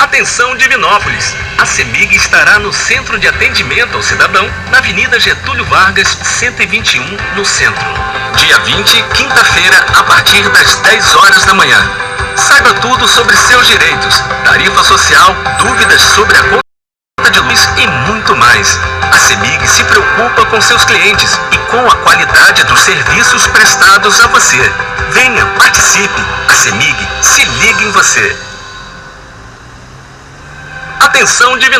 Atenção Divinópolis! A CEMIG estará no Centro de Atendimento ao Cidadão, na Avenida Getúlio Vargas, 121, no centro. Dia 20, quinta-feira, a partir das 10 horas da manhã. Saiba tudo sobre seus direitos, tarifa social, dúvidas sobre a conta de luz e muito mais. A CEMIG se preocupa com seus clientes e com a qualidade dos serviços prestados a você. Venha, participe! A CEMIG se liga em você. Atenção Divinópolis!